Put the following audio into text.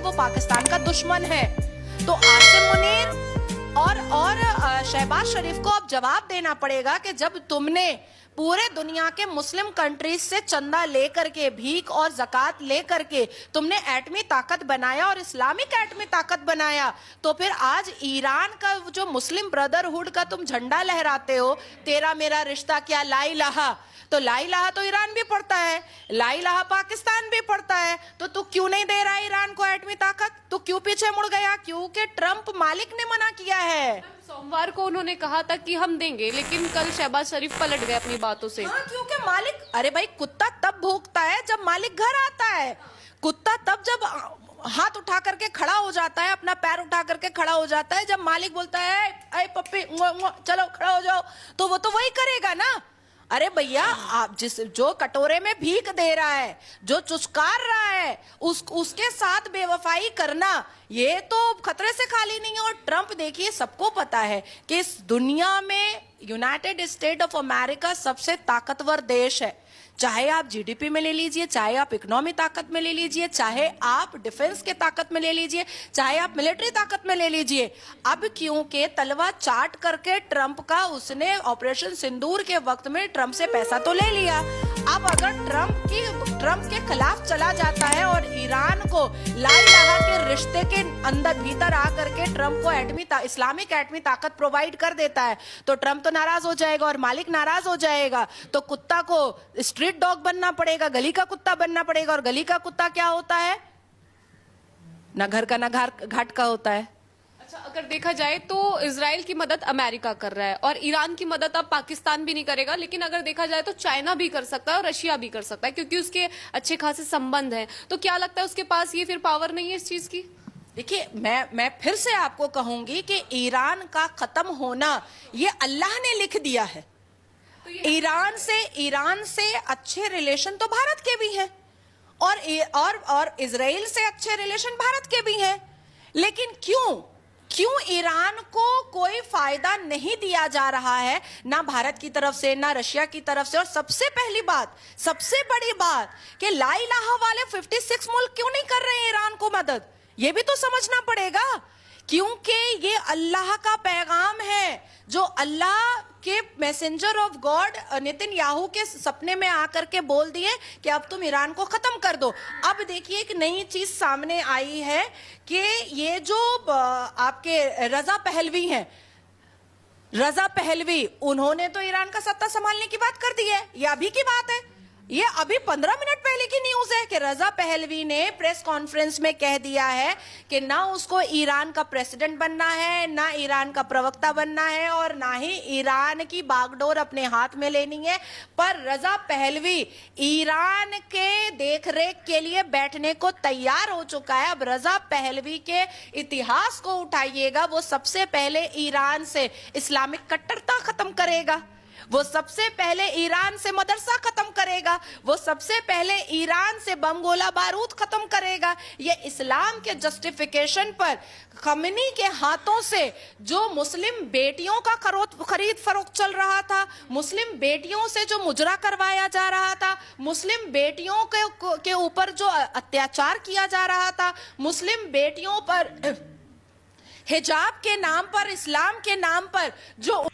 वो पाकिस्तान का दुश्मन है। तो आसिम मुनीर और शहबाज शरीफ को अब जवाब देना पड़ेगा कि जब तुमने पूरे दुनिया के मुस्लिम कंट्रीज से चंदा लेकर के, भीख और ज़कात लेकर के तुमने एटमी ताकत बनाया और इस्लामिक एटमी ताकत बनाया, तो फिर आज ईरान का जो मुस्लिम ब्रदरहुड का तुम झंडा लहराते हो, तेरा मेरा रिश्ता क्या, ला इलाहा, तो ला इलाहा तो ईरान भी पढ़ता है, ला इलाहा पाकिस्तान भी पढ़ता है, तो तू क्यों नहीं दे रहा है ईरान को एटमी ताकत? तू क्यों पीछे मुड़ गया? क्योंकि ट्रंप मालिक ने मना किया है। सोमवार को उन्होंने कहा था कि हम देंगे, लेकिन कल शहबाज शरीफ पलट गए अपनी बातों से। हाँ, क्योंकि मालिक, अरे भाई कुत्ता तब भौंकता है जब मालिक घर आता है। कुत्ता तब जब हाथ उठा करके खड़ा हो जाता है, अपना पैर उठा करके खड़ा हो जाता है, जब मालिक बोलता है ऐ पप्पी चलो खड़ा हो जाओ, तो वो तो वही करेगा ना। अरे भैया, आप जो कटोरे में भीख दे रहा है, जो चुस्कार रहा है, उसके साथ बेवफाई करना, ये तो खतरे से खाली नहीं है। और ट्रंप, देखिए, सबको पता है कि इस दुनिया में यूनाइटेड स्टेट ऑफ अमेरिका सबसे ताकतवर देश है। चाहे आप जीडीपी में ले लीजिए, चाहे आप इकोनॉमी ताकत में ले लीजिए, चाहे आप डिफेंस के ताकत में ले लीजिए, चाहे आप मिलिट्री ताकत में ले लीजिए। अब क्योंकि तलवा चाट करके ट्रंप का, उसने ऑपरेशन सिंदूर के वक्त में ट्रंप से पैसा तो ले लिया, अब अगर ट्रंप के खिलाफ चला जाता है और ईरान को ला इलाहा के रिश्ते के अंदर भीतर आकर के ट्रंप को इस्लामिक एटमी ताकत प्रोवाइड कर देता है, तो ट्रंप तो नाराज हो जाएगा और मालिक नाराज हो जाएगा। तो कुत्ता को स्ट्रीट डॉग बनना पड़ेगा, गली का कुत्ता बनना पड़ेगा। और गली का कुत्ता क्या होता है? ना घर का ना घाट का होता है। अच्छा, अगर देखा जाए तो इजराइल की मदद अमेरिका कर रहा है और ईरान की मदद अब पाकिस्तान भी नहीं करेगा, लेकिन अगर देखा जाए तो चाइना भी कर सकता है और रशिया भी कर सकता है, क्योंकि उसके अच्छे खासे संबंध हैं। तो क्या लगता है उसके पास ये फिर पावर नहीं है इस चीज की? देखिए, मैं फिर से आपको कहूंगी कि ईरान का खत्म होना ये अल्लाह ने लिख दिया है। तो ईरान से अच्छे रिलेशन तो भारत के भी हैं और इजराइल से अच्छे रिलेशन भारत के भी हैं, लेकिन क्यों ईरान को कोई फायदा नहीं दिया जा रहा है, ना भारत की तरफ से, ना रशिया की तरफ से। और सबसे पहली बात, सबसे बड़ी बात, कि ला इलाहा वाले 56 मुल्क क्यों नहीं कर रहे हैं ईरान को मदद? ये भी तो समझना पड़ेगा, क्योंकि ये अल्लाह का पैगाम है, जो अल्लाह के मैसेंजर ऑफ गॉड नेतन्याहू के सपने में आकर के बोल दिए कि अब तुम ईरान को खत्म कर दो। अब देखिए, एक नई चीज सामने आई है कि ये जो आपके रजा पहलवी हैं, रजा पहलवी, उन्होंने तो ईरान का सत्ता संभालने की बात कर दी है। ये अभी की बात है, ये अभी 15 मिनट पहले की न्यूज है कि रजा पहलवी ने प्रेस कॉन्फ्रेंस में कह दिया है कि ना उसको ईरान का प्रेसिडेंट बनना है, ना ईरान का प्रवक्ता बनना है, और ना ही ईरान की बागडोर अपने हाथ में लेनी है। पर रजा पहलवी ईरान के देखरेख के लिए बैठने को तैयार हो चुका है। अब रजा पहलवी के इतिहास को उठाइएगा, वो सबसे पहले ईरान से इस्लामिक कट्टरता खत्म करेगा, वो सबसे पहले ईरान से मदरसा खत्म करेगा, वो सबसे पहले ईरान से बम गोला बारूद खत्म करेगा। ये इस्लाम के जस्टिफिकेशन पर खमेनी के हाथों से जो मुस्लिम बेटियों का खरीद फरोख्त चल रहा था, मुस्लिम बेटियों से जो मुजरा करवाया जा रहा था, मुस्लिम बेटियों के ऊपर जो अत्याचार किया जा रहा था, मुस्लिम बेटियों पर हिजाब के नाम पर, इस्लाम के नाम पर जो